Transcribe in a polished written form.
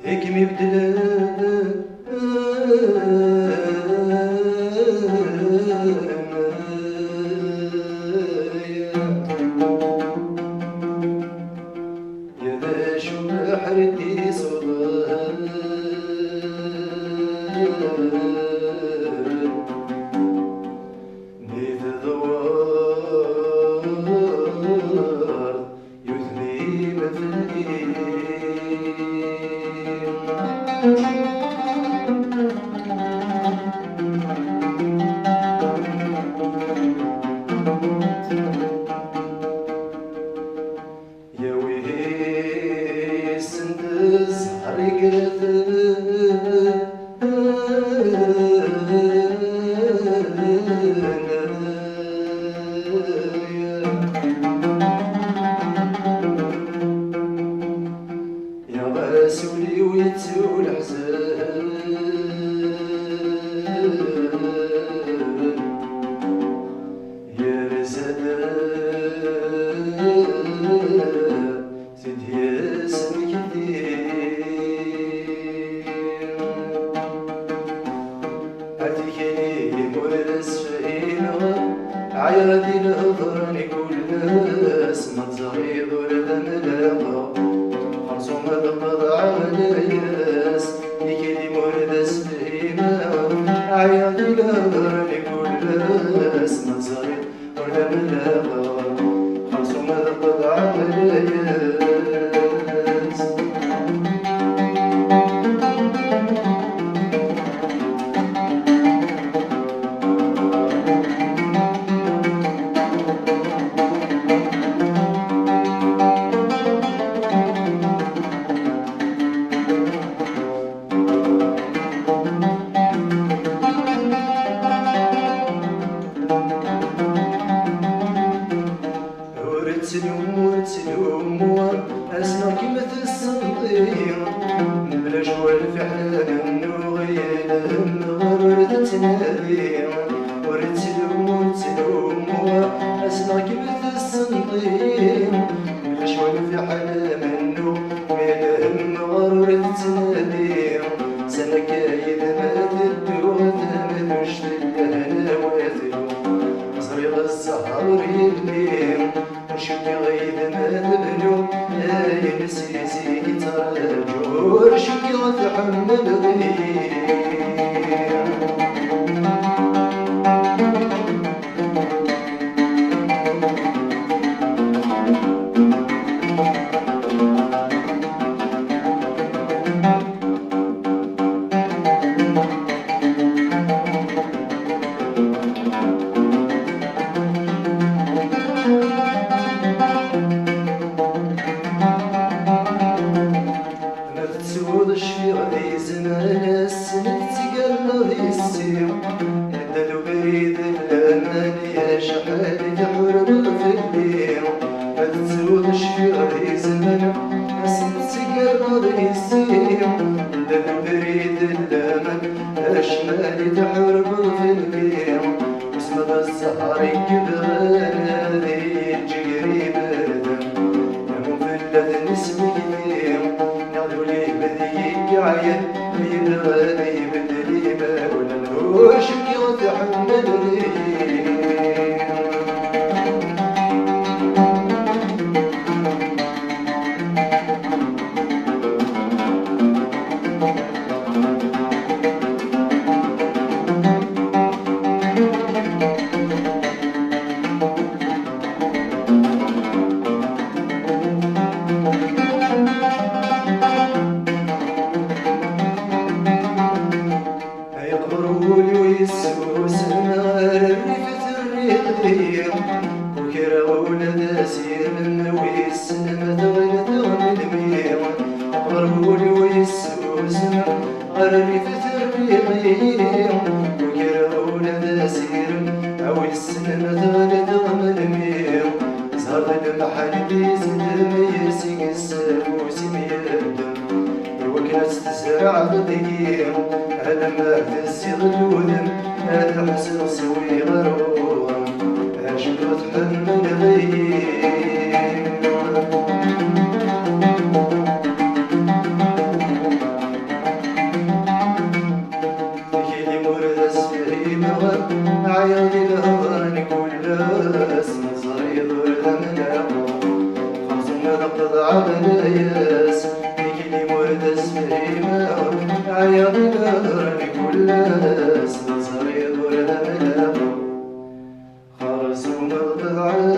هيك مبدل يا ذا شو بحرتي صغار نيت دوار يثني مثلي يا ويلي سندز حرقت يا غاسولي ويتسول حزان يا رزاد زيد يا سمكتي هاتيكني مورس فينا عيادي الهضراني كل ناس ما تزغيض ولا ملاقة خمسون مضمض على ياس يكلي مورس فينا عيادي الهضراني كل ناس ما تزغيض ولا ملاقة خمسون مضمض على ياس ورتلوم أسمع كيما الصنديق بلا جوال في حلال نغيل غرد تنادي ورتلوم أسمع كيما الصنديق بلا جوال في حلال نغيل غرد تنادي سنة كايد ما تدو غدا مشتلها نواتلو صريغ الزهر يلي شوفي غيد ما تبنو يا نسيتي ترجو شوفي غتحمل غير شفي غادي زمان السنة تقال غادي السير يدلو بريد الأمان يا شحال تحرب في الليل ما تزود شفي غادي زمان السنة تقال غادي السير يدلو بريد الأمان يا شحال تحرب في الليل واسمد الزهر يكبران هذه تجري بردان يا مفلت نسمي نادولي بديك عين من غادي بدلي ما ولا نوش كي وتحملني يقبرولي ويسوس معرفة الريق وكرا ولد سير من ويسن ما تغير غربولي ويسوسنا غربي في تربيغي وكراونا ذا سير أول السنة تغلد غملمي زهر المحل بيزن ميسي السفوس ميردم الوكنة تزرع ضدي أنا ما تسيغ الودم هذا حسن سوي غروم عشق تحمل غير كيلي مرد اسفري مغر عياضي الهوان كل اسم صار يضر ذمنا خمسنا نقض على ياس كيلي مرد اسفري مغر عياضي الهوان كل اسم صار يضر ذمنا خمسنا نقض على